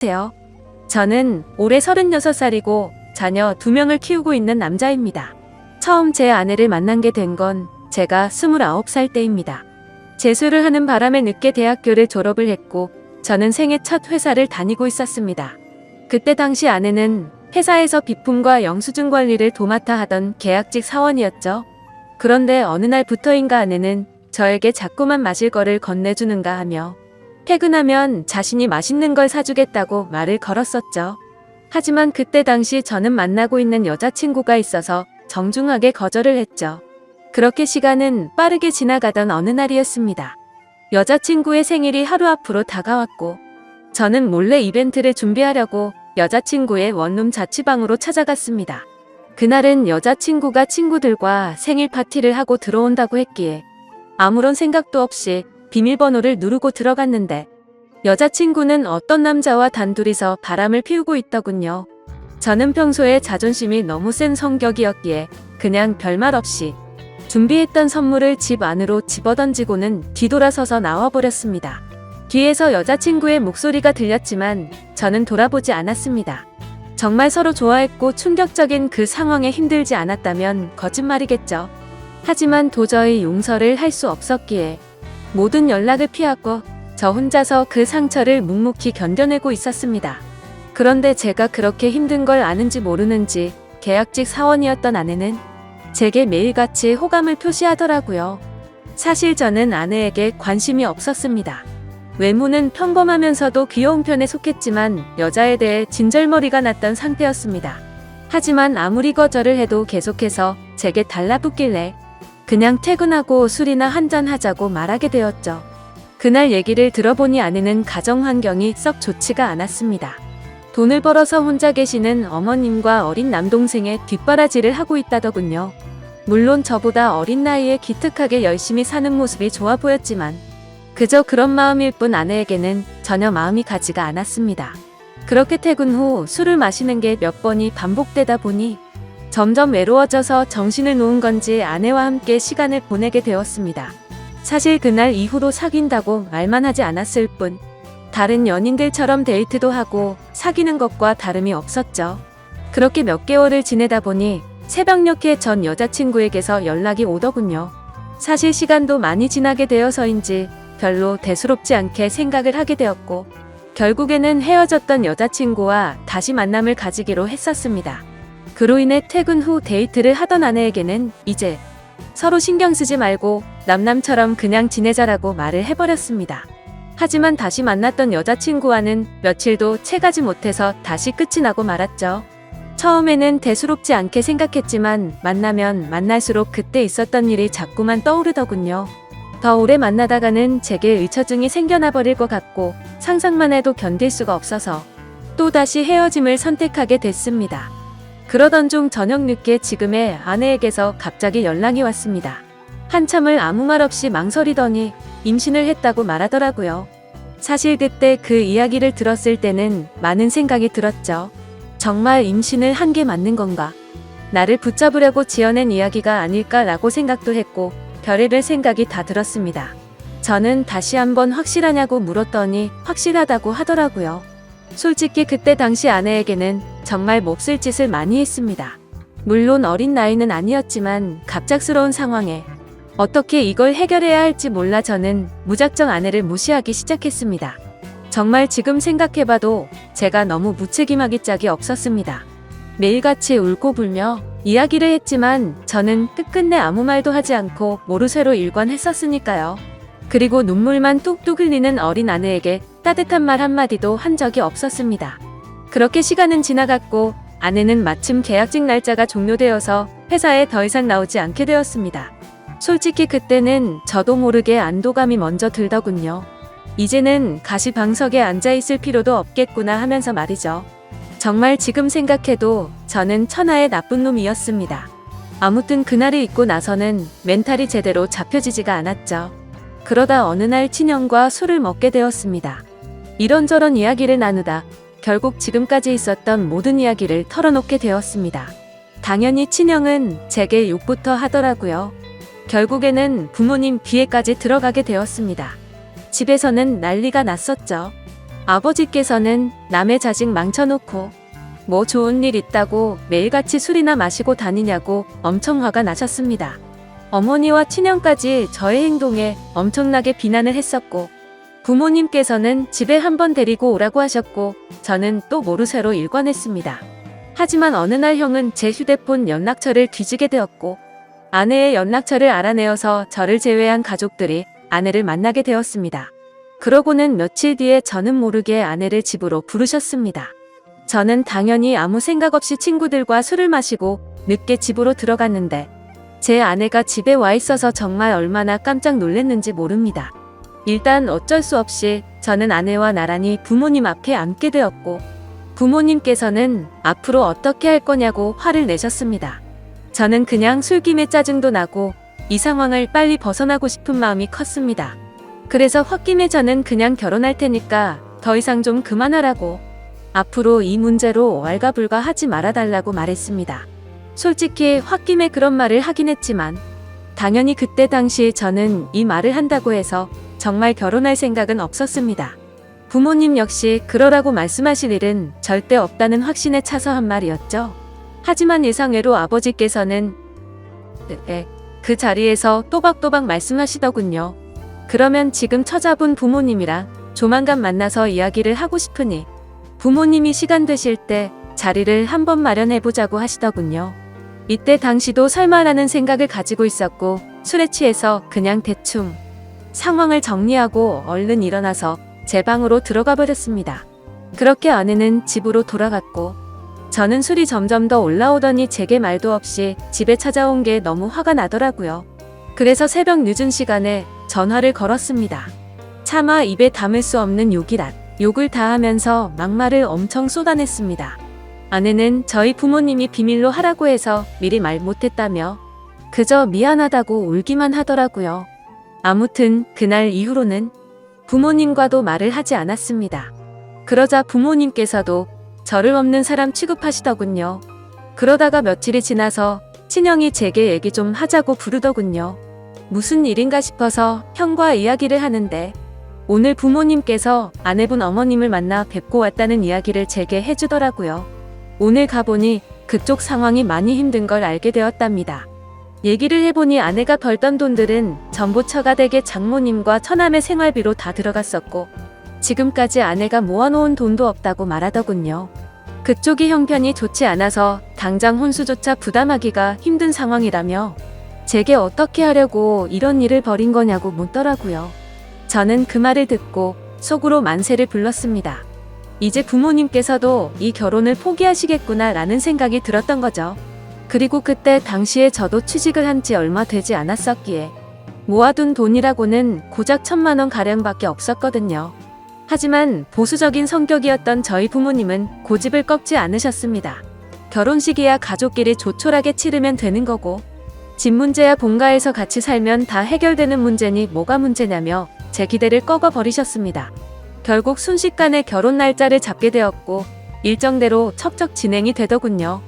안녕하세요. 저는 올해 36살이고 자녀 2명을 키우고 있는 남자입니다. 처음 제 아내를 만나게 된 건 제가 29살 때입니다. 재수를 하는 바람에 늦게 대학교를 졸업을 했고 저는 생애 첫 회사를 다니고 있었습니다. 그때 당시 아내는 회사에서 비품과 영수증 관리를 도맡아 하던 계약직 사원이었죠. 그런데 어느 날부터인가 아내는 저에게 자꾸만 마실 거를 건네주는가 하며 퇴근하면 자신이 맛있는 걸 사주겠다고 말을 걸었었죠. 하지만 그때 당시 저는 만나고 있는 여자친구가 있어서 정중하게 거절을 했죠. 그렇게 시간은 빠르게 지나가던 어느 날이었습니다. 여자친구의 생일이 하루 앞으로 다가왔고 저는 몰래 이벤트를 준비하려고 여자친구의 원룸 자취방으로 찾아갔습니다. 그날은 여자친구가 친구들과 생일 파티를 하고 들어온다고 했기에 아무런 생각도 없이 비밀번호를 누르고 들어갔는데 여자친구는 어떤 남자와 단둘이서 바람을 피우고 있더군요. 저는 평소에 자존심이 너무 센 성격이었기에 그냥 별말 없이 준비했던 선물을 집 안으로 집어던지고는 뒤돌아서서 나와버렸습니다. 뒤에서 여자친구의 목소리가 들렸지만 저는 돌아보지 않았습니다. 정말 서로 좋아했고 충격적인 그 상황에 힘들지 않았다면 거짓말이겠죠. 하지만 도저히 용서를 할 수 없었기에 모든 연락을 피하고 저 혼자서 그 상처를 묵묵히 견뎌내고 있었습니다. 그런데 제가 그렇게 힘든 걸 아는지 모르는지 계약직 사원이었던 아내는 제게 매일같이 호감을 표시하더라고요. 사실 저는 아내에게 관심이 없었습니다. 외모는 평범하면서도 귀여운 편에 속했지만 여자에 대해 진절머리가 났던 상태였습니다. 하지만 아무리 거절을 해도 계속해서 제게 달라붙길래 그냥 퇴근하고 술이나 한잔 하자고 말하게 되었죠. 그날 얘기를 들어보니 아내는 가정 환경이 썩 좋지가 않았습니다. 돈을 벌어서 혼자 계시는 어머님과 어린 남동생의 뒷바라지를 하고 있다더군요. 물론 저보다 어린 나이에 기특하게 열심히 사는 모습이 좋아 보였지만 그저 그런 마음일 뿐 아내에게는 전혀 마음이 가지가 않았습니다. 그렇게 퇴근 후 술을 마시는 게 몇 번이 반복되다 보니 점점 외로워져서 정신을 놓은 건지 아내와 함께 시간을 보내게 되었습니다. 사실 그날 이후로 사귄다고 말만 하지 않았을 뿐 다른 연인들처럼 데이트도 하고 사귀는 것과 다름이 없었죠. 그렇게 몇 개월을 지내다 보니 새벽녘에 전 여자친구에게서 연락이 오더군요. 사실 시간도 많이 지나게 되어서인지 별로 대수롭지 않게 생각을 하게 되었고 결국에는 헤어졌던 여자친구와 다시 만남을 가지기로 했었습니다. 그로 인해 퇴근 후 데이트를 하던 아내에게는 이제 서로 신경 쓰지 말고 남남처럼 그냥 지내자라고 말을 해버렸습니다. 하지만 다시 만났던 여자친구와는 며칠도 채가지 못해서 다시 끝이 나고 말았죠. 처음에는 대수롭지 않게 생각했지만 만나면 만날수록 그때 있었던 일이 자꾸만 떠오르더군요. 더 오래 만나다가는 제게 의처증이 생겨나 버릴 것 같고 상상만 해도 견딜 수가 없어서 또다시 헤어짐을 선택하게 됐습니다. 그러던 중 저녁 늦게 지금의 아내에게서 갑자기 연락이 왔습니다. 한참을 아무 말 없이 망설이더니 임신을 했다고 말하더라고요. 사실 그때 그 이야기를 들었을 때는 많은 생각이 들었죠. 정말 임신을 한 게 맞는 건가? 나를 붙잡으려고 지어낸 이야기가 아닐까라고 생각도 했고 별의별 생각이 다 들었습니다. 저는 다시 한번 확실하냐고 물었더니 확실하다고 하더라고요. 솔직히 그때 당시 아내에게는 정말 몹쓸 짓을 많이 했습니다. 물론 어린 나이는 아니었지만 갑작스러운 상황에 어떻게 이걸 해결해야 할지 몰라 저는 무작정 아내를 무시하기 시작했습니다. 정말 지금 생각해봐도 제가 너무 무책임하기 짝이 없었습니다. 매일같이 울고 불며 이야기를 했지만 저는 끝끝내 아무 말도 하지 않고 모르쇠로 일관했었으니까요. 그리고 눈물만 뚝뚝 흘리는 어린 아내에게 따뜻한 말 한마디도 한 적이 없었습니다. 그렇게 시간은 지나갔고 아내는 마침 계약직 날짜가 종료되어서 회사에 더 이상 나오지 않게 되었습니다. 솔직히 그때는 저도 모르게 안도감이 먼저 들더군요. 이제는 가시방석에 앉아있을 필요도 없겠구나 하면서 말이죠. 정말 지금 생각해도 저는 천하의 나쁜 놈이었습니다. 아무튼 그날을 잊고 나서는 멘탈이 제대로 잡혀지지가 않았죠. 그러다 어느 날 친형과 술을 먹게 되었습니다. 이런저런 이야기를 나누다 결국 지금까지 있었던 모든 이야기를 털어놓게 되었습니다. 당연히 친형은 제게 욕부터 하더라고요. 결국에는 부모님 귀에까지 들어가게 되었습니다. 집에서는 난리가 났었죠. 아버지께서는 남의 자식 망쳐놓고 뭐 좋은 일 있다고 매일같이 술이나 마시고 다니냐고 엄청 화가 나셨습니다. 어머니와 친형까지 저의 행동에 엄청나게 비난을 했었고, 부모님께서는 집에 한번 데리고 오라고 하셨고, 저는 또 모르쇠로 일관했습니다. 하지만 어느 날 형은 제 휴대폰 연락처를 뒤지게 되었고, 아내의 연락처를 알아내어서 저를 제외한 가족들이 아내를 만나게 되었습니다. 그러고는 며칠 뒤에 저는 모르게 아내를 집으로 부르셨습니다. 저는 당연히 아무 생각 없이 친구들과 술을 마시고 늦게 집으로 들어갔는데, 제 아내가 집에 와 있어서 정말 얼마나 깜짝 놀랐는지 모릅니다. 일단 어쩔 수 없이 저는 아내와 나란히 부모님 앞에 앉게 되었고, 부모님께서는 앞으로 어떻게 할 거냐고 화를 내셨습니다. 저는 그냥 술김에 짜증도 나고 이 상황을 빨리 벗어나고 싶은 마음이 컸습니다. 그래서 홧김에 저는 그냥 결혼할 테니까 더 이상 좀 그만하라고, 앞으로 이 문제로 왈가불가 하지 말아달라고 말했습니다. 솔직히 홧김에 그런 말을 하긴 했지만, 당연히 그때 당시 저는 이 말을 한다고 해서 정말 결혼할 생각은 없었습니다. 부모님 역시 그러라고 말씀하실 일은 절대 없다는 확신에 차서 한 말이었죠. 하지만 예상외로 아버지께서는 그 자리에서 또박또박 말씀하시더군요. 그러면 지금 처자분 부모님이랑 조만간 만나서 이야기를 하고 싶으니 부모님이 시간 되실 때 자리를 한번 마련해보자고 하시더군요. 이때 당시도 설마라는 생각을 가지고 있었고, 술에 취해서 그냥 대충 상황을 정리하고 얼른 일어나서 제 방으로 들어가 버렸습니다. 그렇게 아내는 집으로 돌아갔고, 저는 술이 점점 더 올라오더니 제게 말도 없이 집에 찾아온 게 너무 화가 나더라고요. 그래서 새벽 늦은 시간에 전화를 걸었습니다. 차마 입에 담을 수 없는 욕을 다 하면서 막말을 엄청 쏟아냈습니다. 아내는 저희 부모님이 비밀로 하라고 해서 미리 말 못했다며 그저 미안하다고 울기만 하더라고요. 아무튼 그날 이후로는 부모님과도 말을 하지 않았습니다. 그러자 부모님께서도 저를 없는 사람 취급하시더군요. 그러다가 며칠이 지나서 친형이 제게 얘기 좀 하자고 부르더군요. 무슨 일인가 싶어서 형과 이야기를 하는데, 오늘 부모님께서 아내분 어머님을 만나 뵙고 왔다는 이야기를 제게 해주더라고요. 오늘 가보니 그쪽 상황이 많이 힘든 걸 알게 되었답니다. 얘기를 해보니 아내가 벌던 돈들은 전부 처가댁의 장모님과 처남의 생활비로 다 들어갔었고, 지금까지 아내가 모아놓은 돈도 없다고 말하더군요. 그쪽이 형편이 좋지 않아서 당장 혼수조차 부담하기가 힘든 상황이라며 제게 어떻게 하려고 이런 일을 벌인 거냐고 묻더라고요. 저는 그 말을 듣고 속으로 만세를 불렀습니다. 이제 부모님께서도 이 결혼을 포기하시겠구나 라는 생각이 들었던 거죠. 그리고 그때 당시에 저도 취직을 한 지 얼마 되지 않았었기에 모아둔 돈이라고는 고작 1,000만 원 가량밖에 없었거든요. 하지만 보수적인 성격이었던 저희 부모님은 고집을 꺾지 않으셨습니다. 결혼식이야 가족끼리 조촐하게 치르면 되는 거고, 집 문제야 본가에서 같이 살면 다 해결되는 문제니 뭐가 문제냐며 제 기대를 꺾어버리셨습니다. 결국 순식간에 결혼 날짜를 잡게 되었고, 일정대로 척척 진행이 되더군요.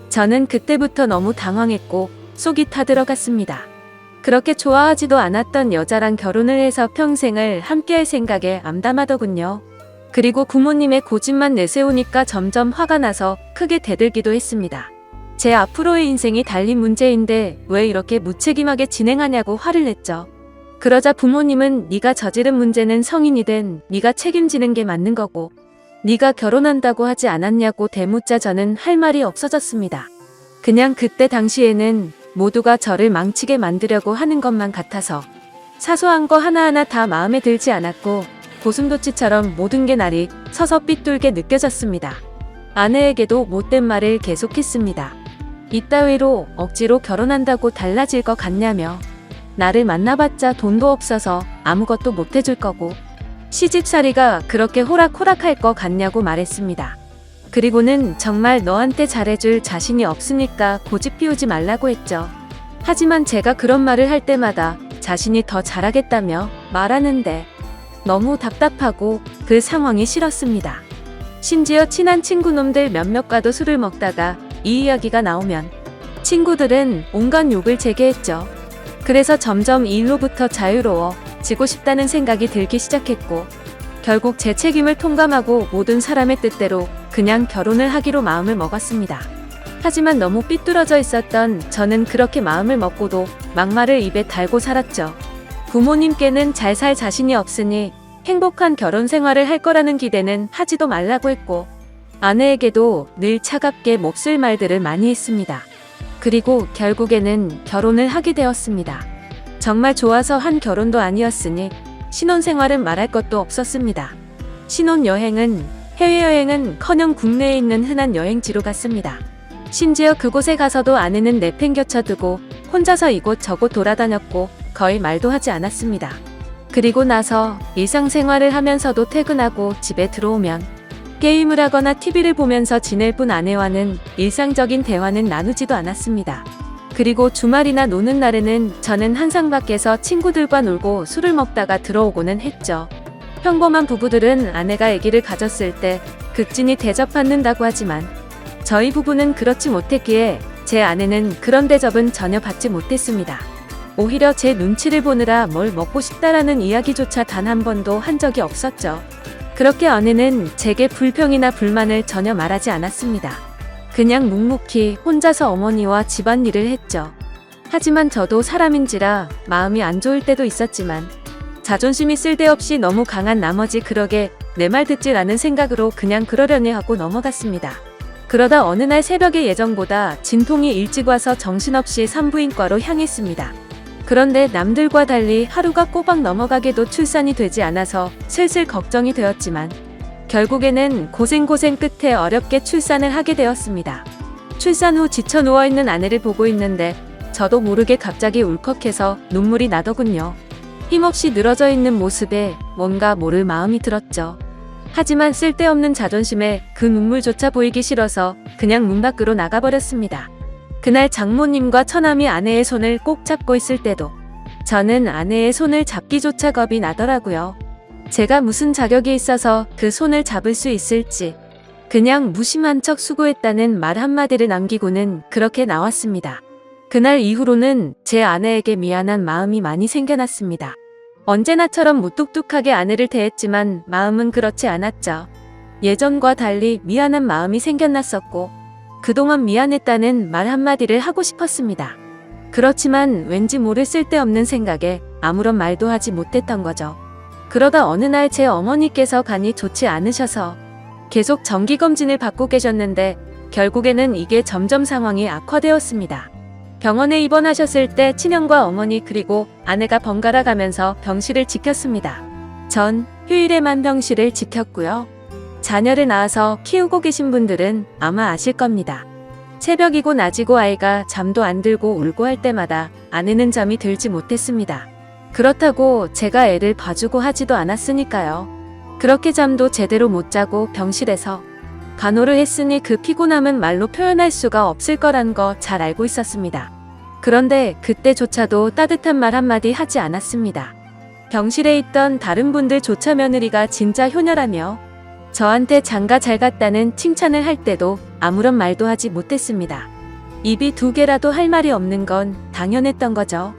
저는 그때부터 너무 당황했고 속이 타들어갔습니다. 그렇게 좋아하지도 않았던 여자랑 결혼을 해서 평생을 함께할 생각에 암담하더군요. 그리고 부모님의 고집만 내세우니까 점점 화가 나서 크게 대들기도 했습니다. 제 앞으로의 인생이 달린 문제인데 왜 이렇게 무책임하게 진행하냐고 화를 냈죠. 그러자 부모님은 네가 저지른 문제는 성인이 된 네가 책임지는 게 맞는 거고, 네가 결혼한다고 하지 않았냐고 대묻자 저는 할 말이 없어졌습니다. 그냥 그때 당시에는 모두가 저를 망치게 만들려고 하는 것만 같아서 사소한 거 하나하나 다 마음에 들지 않았고, 고슴도치처럼 모든 게 날이 서서 삐뚤게 느껴졌습니다. 아내에게도 못된 말을 계속했습니다. 이따위로 억지로 결혼한다고 달라질 것 같냐며, 나를 만나봤자 돈도 없어서 아무것도 못해줄 거고, 시집살이가 그렇게 호락호락할 것 같냐고 말했습니다. 그리고는 정말 너한테 잘해줄 자신이 없으니까 고집 피우지 말라고 했죠. 하지만 제가 그런 말을 할 때마다 자신이 더 잘하겠다며 말하는데 너무 답답하고 그 상황이 싫었습니다. 심지어 친한 친구놈들 몇몇과도 술을 먹다가 이 이야기가 나오면 친구들은 온갖 욕을 제게 했죠. 그래서 점점 이 일로부터 자유로워지고 싶다는 생각이 들기 시작했고, 결국 제 책임을 통감하고 모든 사람의 뜻대로 그냥 결혼을 하기로 마음을 먹었습니다. 하지만 너무 삐뚤어져 있었던 저는 그렇게 마음을 먹고도 막말을 입에 달고 살았죠. 부모님께는 잘 살 자신이 없으니 행복한 결혼 생활을 할 거라는 기대는 하지도 말라고 했고, 아내에게도 늘 차갑게 몹쓸 말들을 많이 했습니다. 그리고 결국에는 결혼을 하게 되었습니다. 정말 좋아서 한 결혼도 아니었으니 신혼생활은 말할 것도 없었습니다. 신혼여행은 해외여행은커녕 국내에 있는 흔한 여행지로 갔습니다. 심지어 그곳에 가서도 아내는 내팽겨쳐두고 혼자서 이곳 저곳 돌아다녔고 거의 말도 하지 않았습니다. 그리고 나서 일상생활을 하면서도 퇴근하고 집에 들어오면 게임을 하거나 TV를 보면서 지낼 뿐 아내와는 일상적인 대화는 나누지도 않았습니다. 그리고 주말이나 노는 날에는 저는 항상 밖에서 친구들과 놀고 술을 먹다가 들어오고는 했죠. 평범한 부부들은 아내가 아기를 가졌을 때 극진히 대접받는다고 하지만 저희 부부는 그렇지 못했기에 제 아내는 그런 대접은 전혀 받지 못했습니다. 오히려 제 눈치를 보느라 뭘 먹고 싶다라는 이야기조차 단 한 번도 한 적이 없었죠. 그렇게 아내는 제게 불평이나 불만을 전혀 말하지 않았습니다. 그냥 묵묵히 혼자서 어머니와 집안일을 했죠. 하지만 저도 사람인지라 마음이 안 좋을 때도 있었지만 자존심이 쓸데없이 너무 강한 나머지 그러게 내 말 듣질 않은 생각으로 그냥 그러려니 하고 넘어갔습니다. 그러다 어느 날 새벽에 예정보다 진통이 일찍 와서 정신없이 산부인과로 향했습니다. 그런데 남들과 달리 하루가 꼬박 넘어가게도 출산이 되지 않아서 슬슬 걱정이 되었지만 결국에는 고생 끝에 어렵게 출산을 하게 되었습니다. 출산 후 지쳐 누워있는 아내를 보고 있는데 저도 모르게 갑자기 울컥해서 눈물이 나더군요. 힘없이 늘어져 있는 모습에 뭔가 모를 마음이 들었죠. 하지만 쓸데없는 자존심에 그 눈물조차 보이기 싫어서 그냥 문 밖으로 나가버렸습니다. 그날 장모님과 처남이 아내의 손을 꼭 잡고 있을 때도 저는 아내의 손을 잡기조차 겁이 나더라고요. 제가 무슨 자격이 있어서 그 손을 잡을 수 있을지 그냥 무심한 척 수고했다는 말 한마디를 남기고는 그렇게 나왔습니다. 그날 이후로는 제 아내에게 미안한 마음이 많이 생겨났습니다. 언제나처럼 무뚝뚝하게 아내를 대했지만 마음은 그렇지 않았죠. 예전과 달리 미안한 마음이 생겨났었고 그동안 미안했다는 말 한마디를 하고 싶었습니다. 그렇지만 왠지 모를 쓸데없는 생각에 아무런 말도 하지 못했던 거죠. 그러다 어느 날 제 어머니께서 간이 좋지 않으셔서 계속 정기검진을 받고 계셨는데 결국에는 이게 점점 상황이 악화되었습니다. 병원에 입원하셨을 때 친형과 어머니 그리고 아내가 번갈아 가면서 병실을 지켰습니다. 전 휴일에만 병실을 지켰고요. 자녀를 낳아서 키우고 계신 분들은 아마 아실 겁니다. 새벽이고 낮이고 아이가 잠도 안 들고 울고 할 때마다 아내는 잠이 들지 못했습니다. 그렇다고 제가 애를 봐주고 하지도 않았으니까요. 그렇게 잠도 제대로 못 자고 병실에서 간호를 했으니 그 피곤함은 말로 표현할 수가 없을 거란 거 잘 알고 있었습니다. 그런데 그때조차도 따뜻한 말 한마디 하지 않았습니다. 병실에 있던 다른 분들조차 며느리가 진짜 효녀라며 저한테 장가 잘 갔다는 칭찬을 할 때도 아무런 말도 하지 못했습니다. 입이 두 개라도 할 말이 없는 건 당연했던 거죠.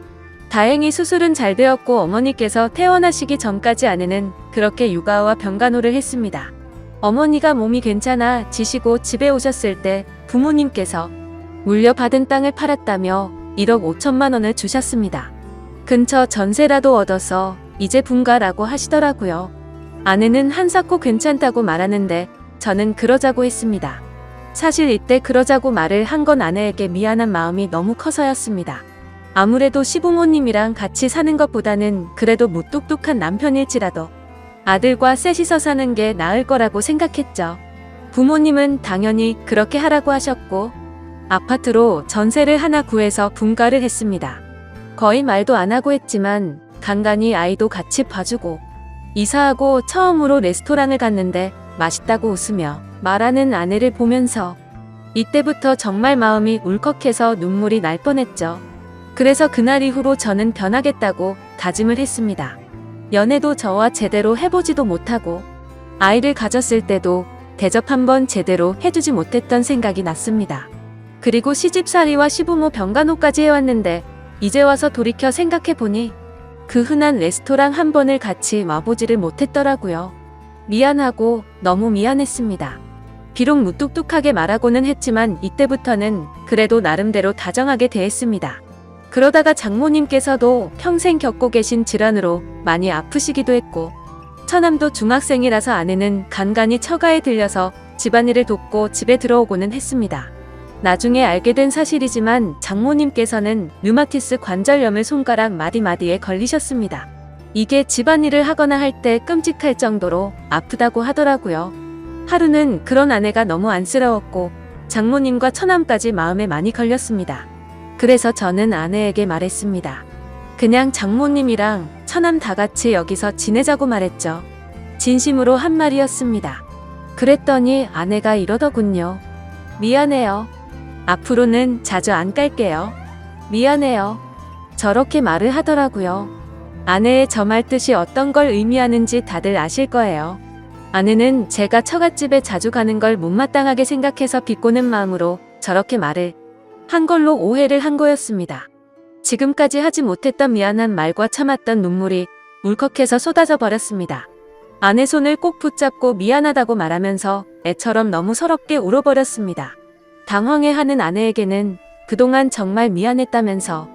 다행히 수술은 잘 되었고 어머니께서 퇴원하시기 전까지 아내는 그렇게 육아와 병간호를 했습니다. 어머니가 몸이 괜찮아지시고 집에 오셨을 때 부모님께서 물려받은 땅을 팔았다며 1억 5천만 원을 주셨습니다. 근처 전세라도 얻어서 이제 분가라고 하시더라고요. 아내는 한사코 괜찮다고 말하는데 저는 그러자고 했습니다. 사실 이때 그러자고 말을 한 건 아내에게 미안한 마음이 너무 커서였습니다. 아무래도 시부모님이랑 같이 사는 것보다는 그래도 무뚝뚝한 남편일지라도 아들과 셋이서 사는 게 나을 거라고 생각했죠. 부모님은 당연히 그렇게 하라고 하셨고 아파트로 전세를 하나 구해서 분가를 했습니다. 거의 말도 안 하고 했지만 간간히 아이도 같이 봐주고 이사하고 처음으로 레스토랑을 갔는데 맛있다고 웃으며 말하는 아내를 보면서 이때부터 정말 마음이 울컥해서 눈물이 날 뻔했죠. 그래서 그날 이후로 저는 변하겠다고 다짐을 했습니다. 연애도 저와 제대로 해보지도 못하고 아이를 가졌을 때도 대접 한번 제대로 해주지 못했던 생각이 났습니다. 그리고 시집살이와 시부모 병간호까지 해왔는데 이제 와서 돌이켜 생각해보니 그 흔한 레스토랑 한 번을 같이 와보지를 못했더라고요. 미안하고 너무 미안했습니다. 비록 무뚝뚝하게 말하고는 했지만 이때부터는 그래도 나름대로 다정하게 대했습니다. 그러다가 장모님께서도 평생 겪고 계신 질환으로 많이 아프시기도 했고 처남도 중학생이라서 아내는 간간히 처가에 들려서 집안일을 돕고 집에 들어오고는 했습니다. 나중에 알게 된 사실이지만 장모님께서는 류마티스 관절염을 손가락 마디마디에 걸리셨습니다. 이게 집안일을 하거나 할 때 끔찍할 정도로 아프다고 하더라고요. 하루는 그런 아내가 너무 안쓰러웠고 장모님과 처남까지 마음에 많이 걸렸습니다. 그래서 저는 아내에게 말했습니다. 그냥 장모님이랑 처남 다 같이 여기서 지내자고 말했죠. 진심으로 한 말이었습니다. 그랬더니 아내가 이러더군요. 미안해요. 앞으로는 자주 안 깔게요. 미안해요. 저렇게 말을 하더라고요. 아내의 저 말 뜻이 어떤 걸 의미하는지 다들 아실 거예요. 아내는 제가 처갓집에 자주 가는 걸 못마땅하게 생각해서 비꼬는 마음으로 저렇게 말을 한 걸로 오해를 한 거였습니다. 지금까지 하지 못했던 미안한 말과 참았던 눈물이 울컥해서 쏟아져 버렸습니다. 아내 손을 꼭 붙잡고 미안하다고 말하면서 애처럼 너무 서럽게 울어버렸습니다. 당황해하는 아내에게는 그동안 정말 미안했다면서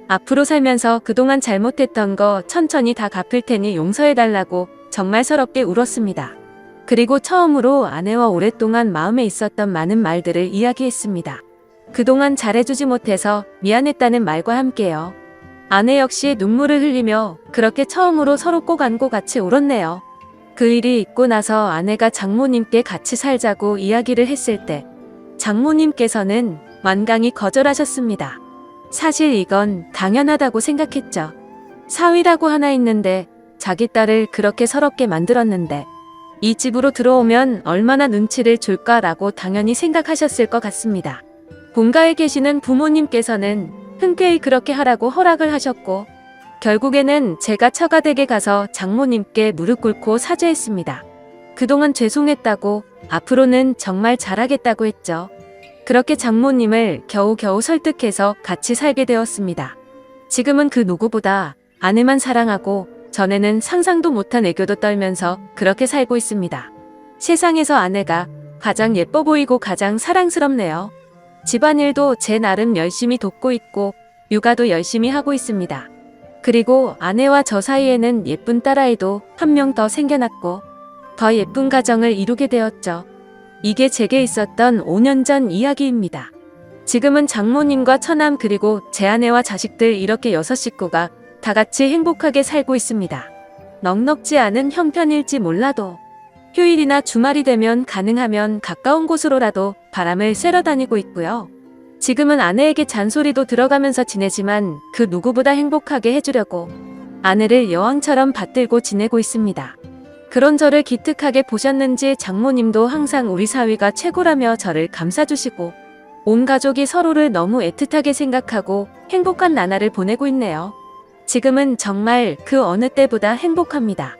앞으로 살면서 그동안 잘못했던 거 천천히 다 갚을 테니 용서해달라고 정말 서럽게 울었습니다. 그리고 처음으로 아내와 오랫동안 마음에 있었던 많은 말들을 이야기했습니다. 그동안 잘해주지 못해서 미안했다는 말과 함께요. 아내 역시 눈물을 흘리며 그렇게 처음으로 서로 꼭 안고 같이 울었네요. 그 일이 있고 나서 아내가 장모님께 같이 살자고 이야기를 했을 때 장모님께서는 완강히 거절하셨습니다. 사실 이건 당연하다고 생각했죠. 사위라고 하나 있는데 자기 딸을 그렇게 서럽게 만들었는데 이 집으로 들어오면 얼마나 눈치를 줄까라고 당연히 생각하셨을 것 같습니다. 본가에 계시는 부모님께서는 흔쾌히 그렇게 하라고 허락을 하셨고 결국에는 제가 처가댁에 가서 장모님께 무릎 꿇고 사죄했습니다. 그동안 죄송했다고 앞으로는 정말 잘하겠다고 했죠. 그렇게 장모님을 겨우겨우 설득해서 같이 살게 되었습니다. 지금은 그 누구보다 아내만 사랑하고 전에는 상상도 못한 애교도 떨면서 그렇게 살고 있습니다. 세상에서 아내가 가장 예뻐 보이고 가장 사랑스럽네요. 집안일도 제 나름 열심히 돕고 있고 육아도 열심히 하고 있습니다. 그리고 아내와 저 사이에는 예쁜 딸아이도 한 명 더 생겨났고 더 예쁜 가정을 이루게 되었죠. 이게 제게 있었던 5년 전 이야기입니다. 지금은 장모님과 처남 그리고 제 아내와 자식들 이렇게 6식구가 다 같이 행복하게 살고 있습니다. 넉넉지 않은 형편일지 몰라도 휴일이나 주말이 되면 가능하면 가까운 곳으로라도 바람을 쐬러 다니고 있고요. 지금은 아내에게 잔소리도 들어가면서 지내지만 그 누구보다 행복하게 해주려고 아내를 여왕처럼 받들고 지내고 있습니다. 그런 저를 기특하게 보셨는지 장모님도 항상 우리 사위가 최고라며 저를 감싸주시고 온 가족이 서로를 너무 애틋하게 생각하고 행복한 나날을 보내고 있네요. 지금은 정말 그 어느 때보다 행복합니다.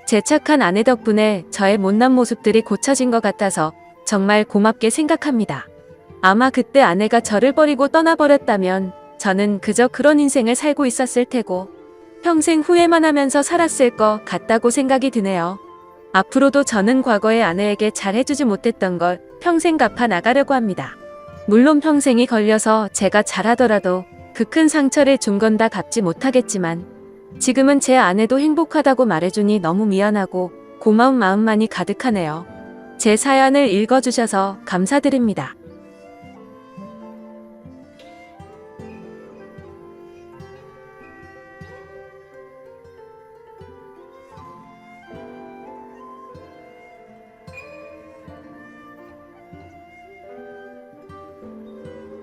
제 착한 아내 덕분에 저의 못난 모습들이 고쳐진 것 같아서 정말 고맙게 생각합니다. 아마 그때 아내가 저를 버리고 떠나버렸다면 저는 그저 그런 인생을 살고 있었을 테고 평생 후회만 하면서 살았을 것 같다고 생각이 드네요. 앞으로도 저는 과거의 아내에게 잘해주지 못했던 걸 평생 갚아 나가려고 합니다. 물론 평생이 걸려서 제가 잘하더라도 그 큰 상처를 준 건 다 갚지 못하겠지만 지금은 제 아내도 행복하다고 말해주니 너무 미안하고 고마운 마음만이 가득하네요. 제 사연을 읽어주셔서 감사드립니다.